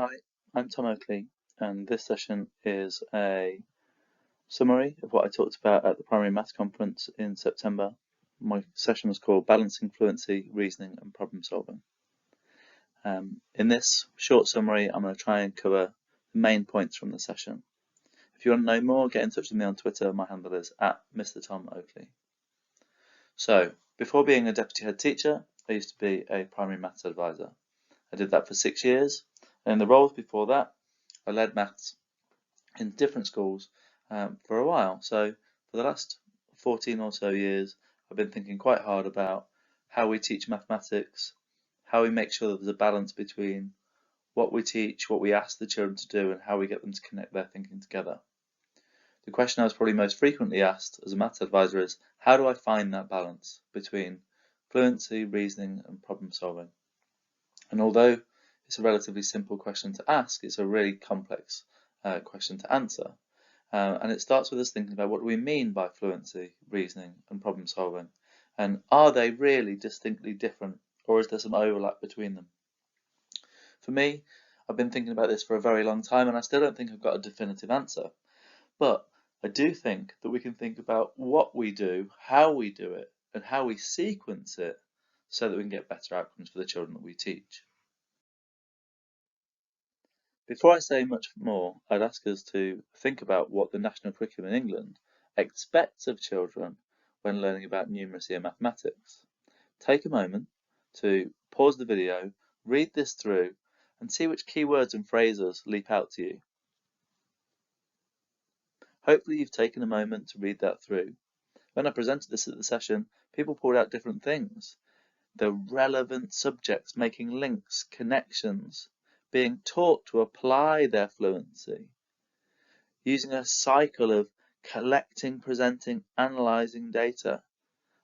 Hi, I'm Tom Oakley, and this session is a summary of what I talked about at the Primary Maths Conference in September. My session was called Balancing Fluency, Reasoning and Problem Solving. In this short summary, I'm going to try and cover the main points from the session. If you want to know more, get in touch with me on Twitter. My handle is @MrTomOakley. So, before being a deputy head teacher, I used to be a primary maths advisor. I did that for 6 years, and in the roles before that, I led maths in different schools for a while. So for the last 14 or so years, I've been thinking quite hard about how we teach mathematics, how we make sure that there's a balance between what we teach, what we ask the children to do, and how we get them to connect their thinking together. The question I was probably most frequently asked as a maths advisor is, how do I find that balance between fluency, reasoning, and problem solving? And although it's a relatively simple question to ask, it's a really complex question to answer. And it starts with us thinking about what do we mean by fluency, reasoning, and problem solving? And are they really distinctly different, or is there some overlap between them? For me, I've been thinking about this for a very long time, and I still don't think I've got a definitive answer. But I do think that we can think about what we do, how we do it, and how we sequence it so that we can get better outcomes for the children that we teach. Before I say much more, I'd ask us to think about what the national curriculum in England expects of children when learning about numeracy and mathematics. Take a moment to pause the video, read this through, and see which keywords and phrases leap out to you. Hopefully you've taken a moment to read that through. When I presented this at the session, people pulled out different things. The relevant subjects, making links, connections, being taught to apply their fluency, using a cycle of collecting, presenting, analysing data,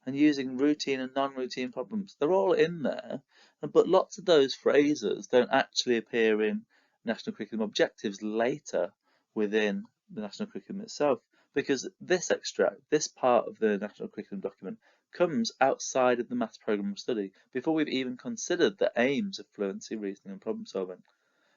and using routine and non-routine problems. They're all in there, but lots of those phrases don't actually appear in national curriculum objectives later within the national curriculum itself, because this extract, this part of the national curriculum document, comes outside of the maths programme of study before we've even considered the aims of fluency, reasoning and problem solving.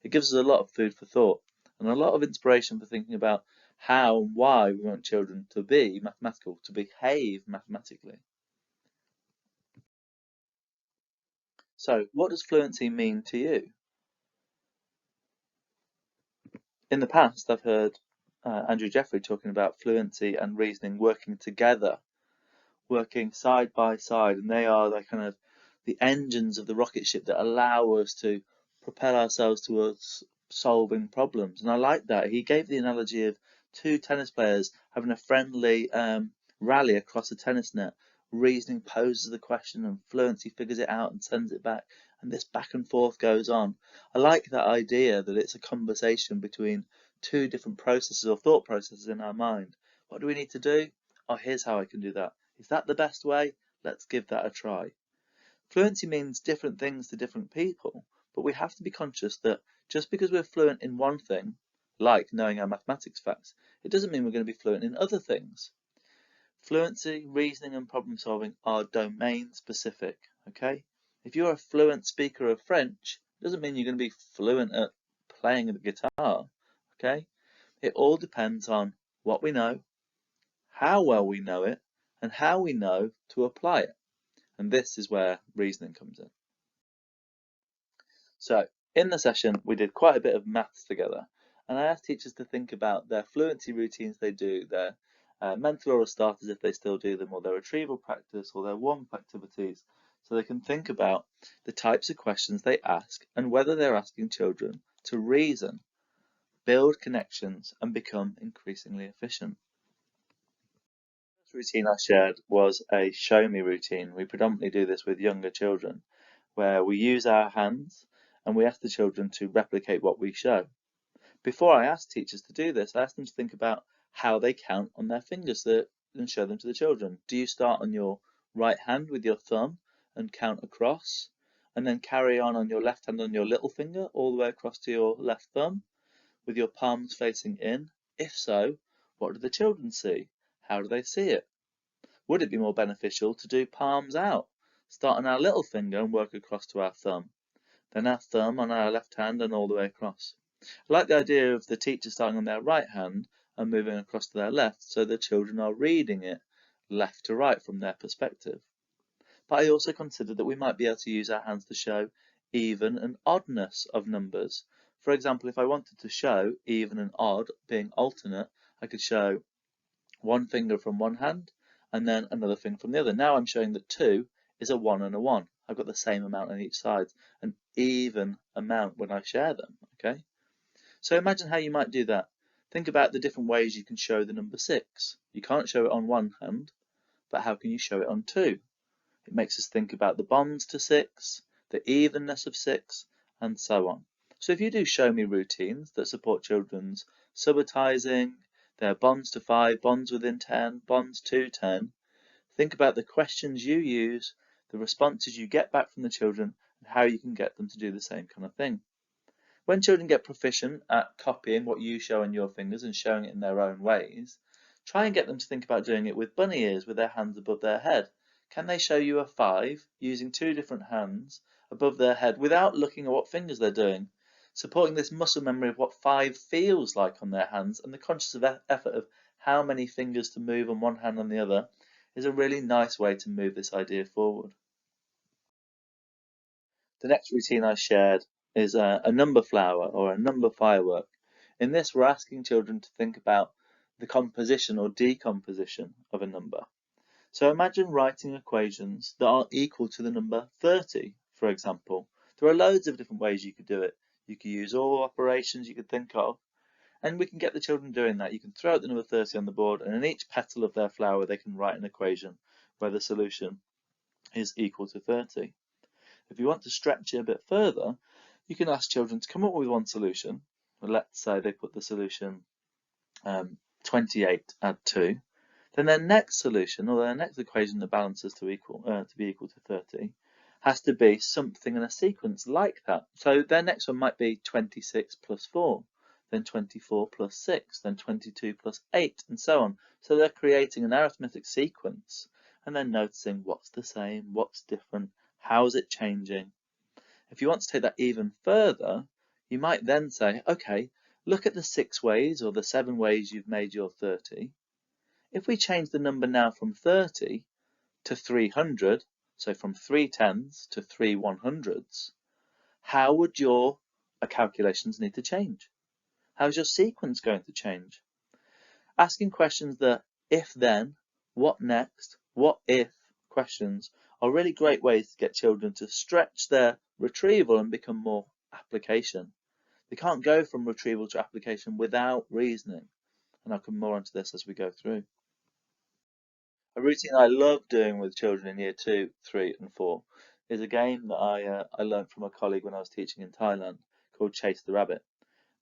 It gives us a lot of food for thought and a lot of inspiration for thinking about how and why we want children to be mathematical, to behave mathematically. So, what does fluency mean to you? In the past, I've heard Andrew Jeffrey talking about fluency and reasoning working together, working side by side, and they are the engines of the rocket ship that allow us to propel ourselves towards solving problems. And I like that. He gave the analogy of two tennis players having a friendly rally across a tennis net. Reasoning poses the question and fluency figures it out and sends it back, and this back and forth goes on. I like that idea that it's a conversation between two different processes or thought processes in our mind. What do we need to do? Oh, here's how I can do that. Is that the best way? Let's give that a try. Fluency means different things to different people, but we have to be conscious that just because we're fluent in one thing, like knowing our mathematics facts, it doesn't mean we're going to be fluent in other things. Fluency, reasoning and problem solving are domain specific, okay? If you're a fluent speaker of French, it doesn't mean you're going to be fluent at playing the guitar, okay? It all depends on what we know, how well we know it, and how we know to apply it. And this is where reasoning comes in. So in the session, we did quite a bit of maths together, and I asked teachers to think about their fluency routines they do, their mental oral starters if they still do them, or their retrieval practice, or their warm-up activities, so they can think about the types of questions they ask and whether they're asking children to reason, build connections, and become increasingly efficient. The first routine I shared was a show me routine. We predominantly do this with younger children, where we use our hands and we ask the children to replicate what we show. Before I asked teachers to do this, I asked them to think about how they count on their fingers and show them to the children. Do you start on your right hand with your thumb and count across, and then carry on your left hand on your little finger all the way across to your left thumb with your palms facing in? If so, what do the children see? How do they see it? Would it be more beneficial to do palms out? Start on our little finger and work across to our thumb. then our thumb on our left hand and all the way across. I like the idea of the teacher starting on their right hand and moving across to their left, so the children are reading it left to right from their perspective. But I also considered that we might be able to use our hands to show even and oddness of numbers. For example, if I wanted to show even and odd being alternate, I could show one finger from one hand and then another finger from the other. Now I'm showing that 2 is a 1 and a 1. I've got the same amount on each side, an even amount when I share them, okay? So imagine how you might do that. Think about the different ways you can show the number 6. You can't show it on one hand, but how can you show it on 2? It makes us think about the bonds to 6, the evenness of 6, and so on. So if you do show me routines that support children's subitizing, their bonds to 5, bonds within 10, bonds to 10, think about the questions you use, the responses you get back from the children, and how you can get them to do the same kind of thing. When children get proficient at copying what you show on your fingers and showing it in their own ways, try and get them to think about doing it with bunny ears with their hands above their head. Can they show you a 5 using 2 different hands above their head without looking at what fingers they're doing? Supporting this muscle memory of what 5 feels like on their hands and the conscious effort of how many fingers to move on one hand and the other is a really nice way to move this idea forward. The next routine I shared is a number flower or a number firework. In this, we're asking children to think about the composition or decomposition of a number. So imagine writing equations that are equal to the number 30, for example. There are loads of different ways you could do it. You could use all operations you could think of, and we can get the children doing that. You can throw out the number 30 on the board, and in each petal of their flower, they can write an equation where the solution is equal to 30. If you want to stretch it a bit further, you can ask children to come up with one solution. Let's say they put the solution 28 add 2. Then their next solution, or their next equation that balances to be equal to 30, has to be something in a sequence like that. So their next one might be 26 plus 4, then 24 plus 6, then 22 plus 8, and so on. So they're creating an arithmetic sequence, and then noticing what's the same, what's different, how is it changing. If you want to take that even further, you might then say, okay, look at the 6 ways or the 7 ways you've made your 30. If we change the number now from 30 to 300, so from 3 tens to 3 100s, how would your calculations need to change? How's your sequence going to change? Asking questions that if then, what next, what if questions are really great ways to get children to stretch their retrieval and become more application. They can't go from retrieval to application without reasoning, and I'll come more onto this as we go through. A routine I love doing with children in year 2, 3 and 4 is a game that I learned from a colleague when I was teaching in Thailand called Chase the Rabbit.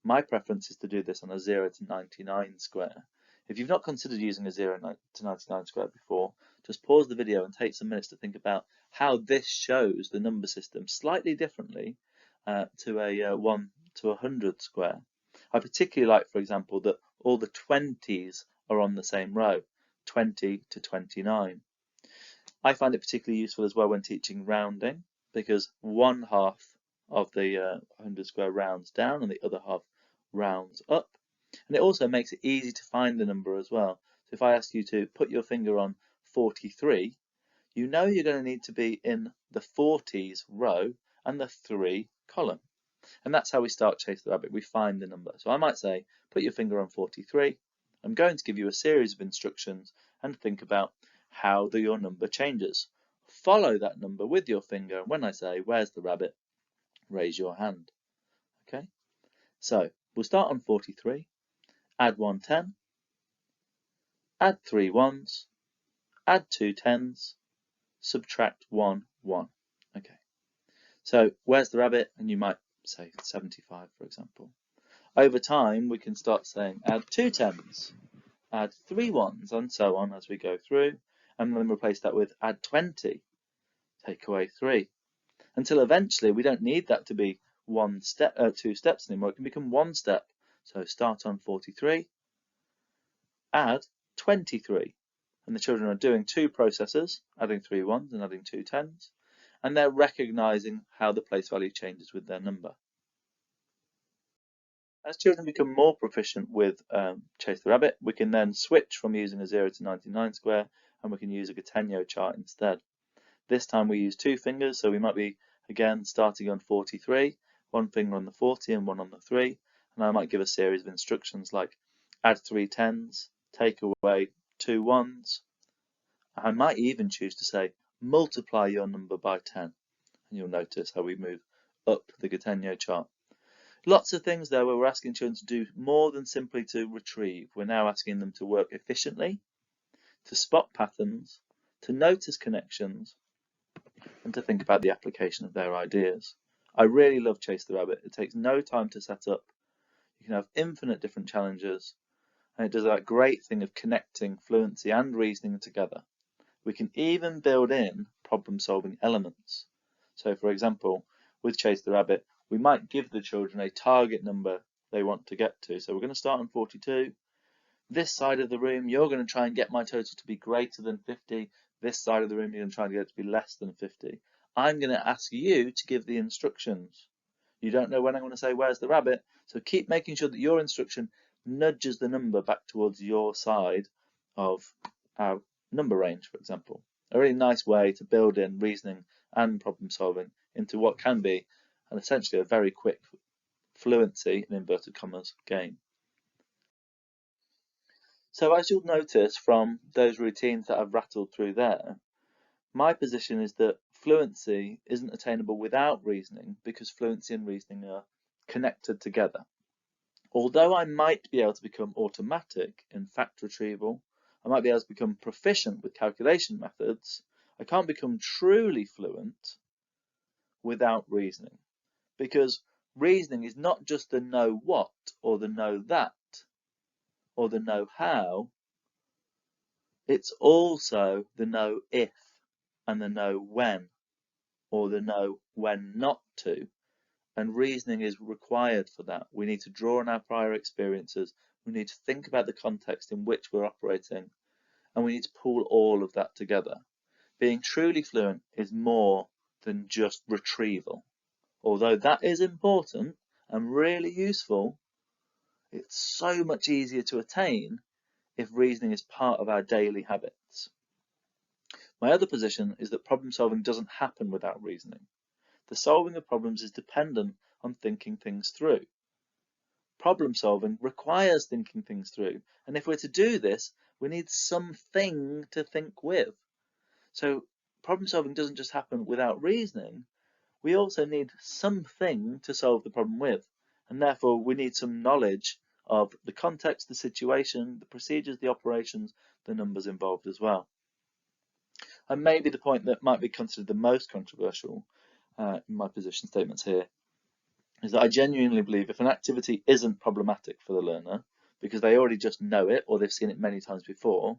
My preference is to do this on a 0 to 99 square. If you've not considered using a 0 to 99 square before, just pause the video and take some minutes to think about how this shows the number system slightly differently to a 1 to 100 square. I particularly like, for example, that all the 20s are on the same row, 20 to 29. I find it particularly useful as well when teaching rounding, because one half of the 100 square rounds down and the other half rounds up. And it also makes it easy to find the number as well. So if I ask you to put your finger on 43, you know you're going to need to be in the 40s row and the 3 column. And that's how we start Chase the Rabbit. We find the number. So I might say, put your finger on 43. I'm going to give you a series of instructions and think about how your number changes. Follow that number with your finger, and when I say, where's the rabbit, raise your hand. Okay? So we'll start on 43, add 1 10, add 3 1s, add 2 10s, subtract 1 1. Okay. So where's the rabbit? And you might say 75, for example. Over time, we can start saying add 2 10s, add 3 1s, and so on as we go through, and then replace that with add 20, take away 3, until eventually we don't need that to be 2 steps anymore. It can become 1 step. So start on 43, add 23, and the children are doing 2 processes, adding 3 1s and adding 2 10s, and they're recognizing how the place value changes with their number. As children become more proficient with Chase the Rabbit, we can then switch from using a 0 to 99 square, and we can use a Gatenio chart instead. This time we use 2 fingers, so we might be, again, starting on 43, 1 finger on the 40 and 1 on the 3, and I might give a series of instructions like add 3 10s, take away 2 1s. I might even choose to say multiply your number by 10, and you'll notice how we move up the Gatenio chart. Lots of things there where we're asking children to do more than simply to retrieve. We're now asking them to work efficiently, to spot patterns, to notice connections, and to think about the application of their ideas. I really love Chase the Rabbit. It takes no time to set up. You can have infinite different challenges, and it does that great thing of connecting fluency and reasoning together. We can even build in problem-solving elements. So, for example, with Chase the Rabbit, we might give the children a target number they want to get to. So we're going to start on 42. This side of the room, you're going to try and get my total to be greater than 50. This side of the room, you're going to try and get it to be less than 50. I'm going to ask you to give the instructions. You don't know when I'm going to say, where's the rabbit? So keep making sure that your instruction nudges the number back towards your side of our number range, for example. A really nice way to build in reasoning and problem solving into what can be and essentially a very quick fluency, in inverted commas, game. So as you'll notice from those routines that I've rattled through there, my position is that fluency isn't attainable without reasoning because fluency and reasoning are connected together. Although I might be able to become automatic in fact retrieval, I might be able to become proficient with calculation methods, I can't become truly fluent without reasoning. Because reasoning is not just the know what or the know that or the know how, it's also the know if and the know when or the know when not to. And reasoning is required for that. We need to draw on our prior experiences, we need to think about the context in which we're operating, and we need to pull all of that together. Being truly fluent is more than just retrieval. Although that is important and really useful, it's so much easier to attain if reasoning is part of our daily habits. My other position is that problem solving doesn't happen without reasoning. The solving of problems is dependent on thinking things through. Problem solving requires thinking things through, and if we're to do this, we need something to think with. So problem solving doesn't just happen without reasoning, we also need something to solve the problem with, and therefore we need some knowledge of the context, the situation, the procedures, the operations, the numbers involved as well. And maybe the point that might be considered the most controversial in my position statements here is that I genuinely believe if an activity isn't problematic for the learner because they already just know it or they've seen it many times before,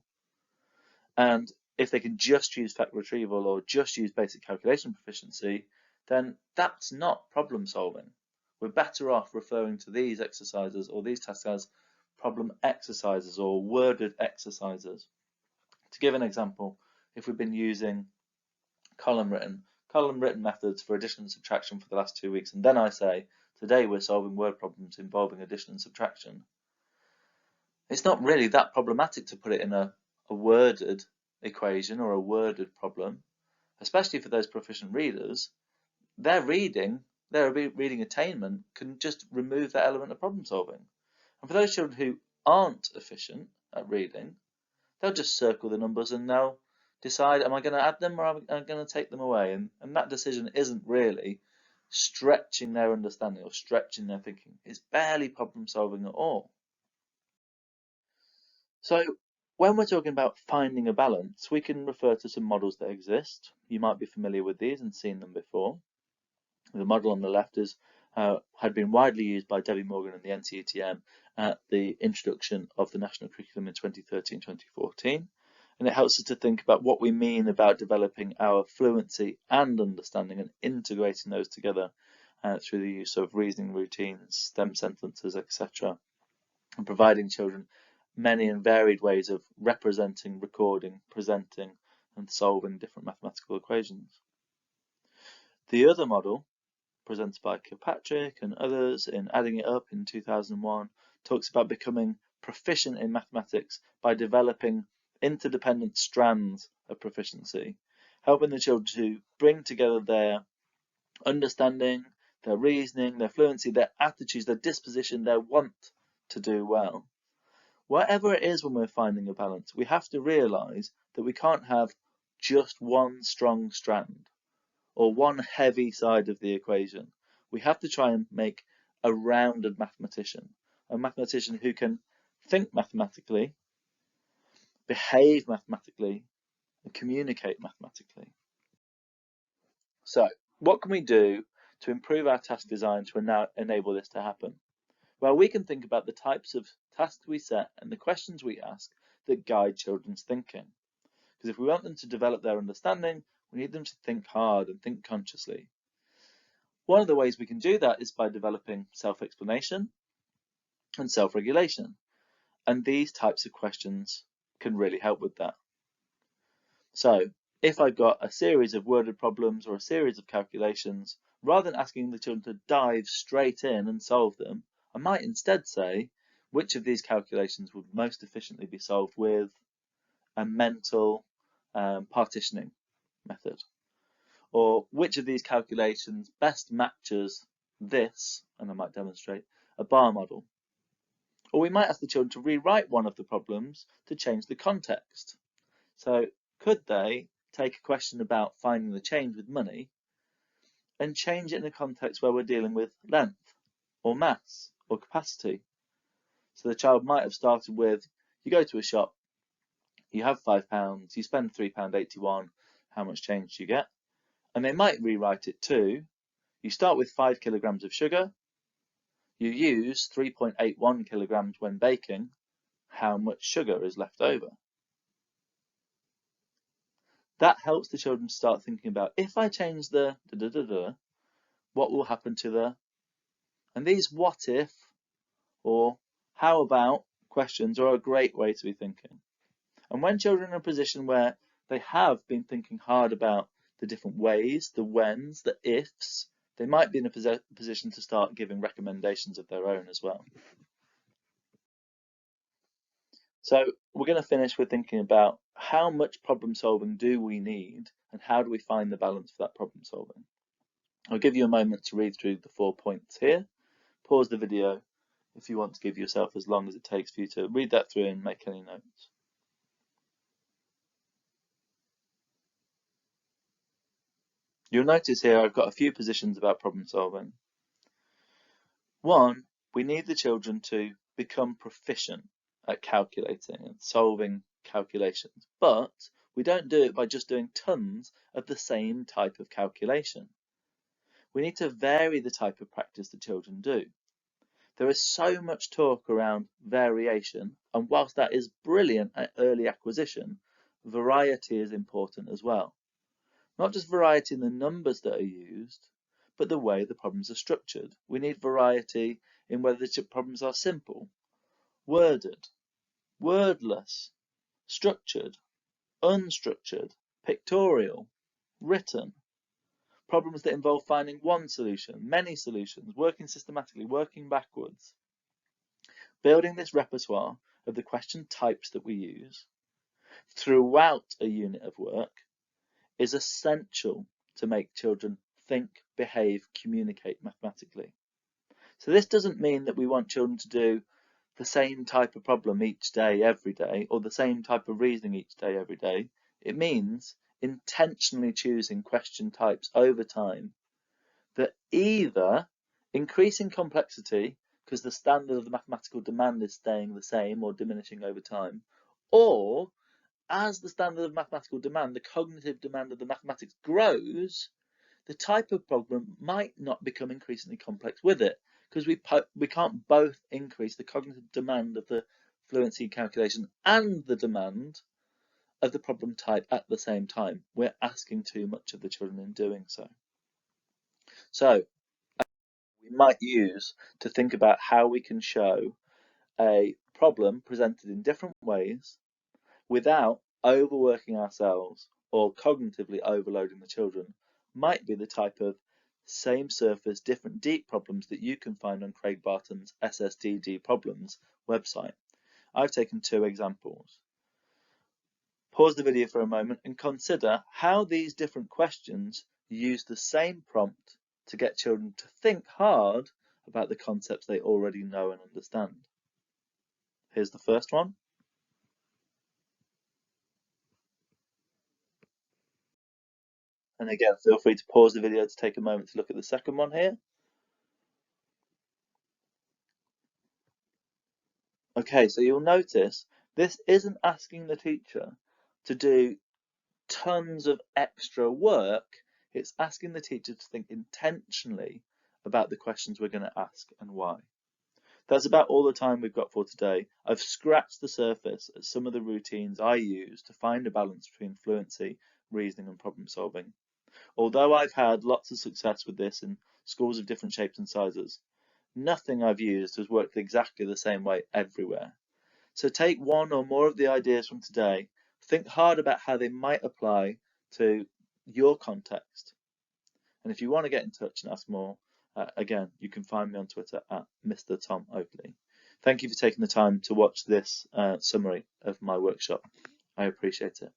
and if they can just use fact retrieval or just use basic calculation proficiency, then that's not problem solving. We're better off referring to these exercises or these tasks as problem exercises or worded exercises. To give an example, if we've been using column written methods for addition and subtraction for the last 2 weeks, and then I say, today we're solving word problems involving addition and subtraction, it's not really that problematic to put it in a worded equation or a worded problem, especially for those proficient readers. Their reading attainment can just remove that element of problem solving. And for those children who aren't efficient at reading, they'll just circle the numbers and they'll decide, am I going to add them or am I going to take them away? And that decision isn't really stretching their understanding or stretching their thinking. It's barely problem solving at all. So when we're talking about finding a balance, we can refer to some models that exist. You might be familiar with these and seen them before. The model on the left had been widely used by Debbie Morgan and the NCETM at the introduction of the national curriculum in 2013-2014, and it helps us to think about what we mean about developing our fluency and understanding and integrating those together through the use of reasoning routines, STEM sentences, etc., and providing children many and varied ways of representing, recording, presenting, and solving different mathematical equations. The other model, presented by Kilpatrick and others in Adding It Up in 2001, talks about becoming proficient in mathematics by developing interdependent strands of proficiency, helping the children to bring together their understanding, their reasoning, their fluency, their attitudes, their disposition, their want to do well. Whatever it is when we're finding a balance, we have to realise that we can't have just one strong strand or one heavy side of the equation. We have to try and make a rounded mathematician, a mathematician who can think mathematically, behave mathematically, and communicate mathematically. So, what can we do to improve our task design to enable this to happen? Well, we can think about the types of tasks we set and the questions we ask that guide children's thinking. Because if we want them to develop their understanding, we need them to think hard and think consciously. One of the ways we can do that is by developing self-explanation and self-regulation. And these types of questions can really help with that. So, if I've got a series of worded problems or a series of calculations, rather than asking the children to dive straight in and solve them, I might instead say, which of these calculations would most efficiently be solved with a mental partitioning method? Or which of these calculations best matches this, and I might demonstrate, a bar model? Or we might ask the children to rewrite one of the problems to change the context. So could they take a question about finding the change with money and change it in a context where we're dealing with length or mass or capacity? So the child might have started with, you go to a shop, you have £5, you spend £3.81, how much change do you get? And they might rewrite it to, you start with 5 kilograms of sugar, you use 3.81 kilograms when baking, how much sugar is left over? That helps the children start thinking about, if I change the what will happen to the, and these what if or how about questions are a great way to be thinking. And when children are in a position where they have been thinking hard about the different ways, the whens, the ifs, they might be in a position to start giving recommendations of their own as well. So we're going to finish with thinking about how much problem solving do we need and how do we find the balance for that problem solving. I'll give you a moment to read through the 4 points here. Pause the video if you want to give yourself as long as it takes for you to read that through and make any notes. You'll notice here I've got a few positions about problem solving. One, we need the children to become proficient at calculating and solving calculations, but we don't do it by just doing tons of the same type of calculation. We need to vary the type of practice that children do. There is so much talk around variation, and whilst that is brilliant at early acquisition, variety is important as well. Not just variety in the numbers that are used, but the way the problems are structured. We need variety in whether the problems are simple, worded, wordless, structured, unstructured, pictorial, written. Problems that involve finding one solution, many solutions, working systematically, working backwards. Building this repertoire of the question types that we use throughout a unit of work is essential to make children think, behave, communicate mathematically. So this doesn't mean that we want children to do the same type of problem each day, every day, or the same type of reasoning each day, every day. It means intentionally choosing question types over time that either increase in complexity because the standard of the mathematical demand is staying the same or diminishing over time, or as the standard of mathematical demand, the cognitive demand of the mathematics grows, the type of problem might not become increasingly complex with it, because we can't both increase the cognitive demand of the fluency calculation and the demand of the problem type at the same time. We're asking too much of the children in doing so. So we might use to think about how we can show a problem presented in different ways without overworking ourselves or cognitively overloading the children might be the type of same surface, different deep problems that you can find on Craig Barton's SSDD Problems website. I've taken 2 examples. Pause the video for a moment and consider how these different questions use the same prompt to get children to think hard about the concepts they already know and understand. Here's the first one. And again, feel free to pause the video to take a moment to look at the second one here. Okay, so you'll notice this isn't asking the teacher to do tons of extra work. It's asking the teacher to think intentionally about the questions we're going to ask and why. That's about all the time we've got for today. I've scratched the surface at some of the routines I use to find a balance between fluency, reasoning, and problem solving. Although I've had lots of success with this in schools of different shapes and sizes, nothing I've used has worked exactly the same way everywhere. So take one or more of the ideas from today, think hard about how they might apply to your context. And if you want to get in touch and ask more, again, you can find me on Twitter at Mr. Tom Oakley. Thank you for taking the time to watch this summary of my workshop. I appreciate it.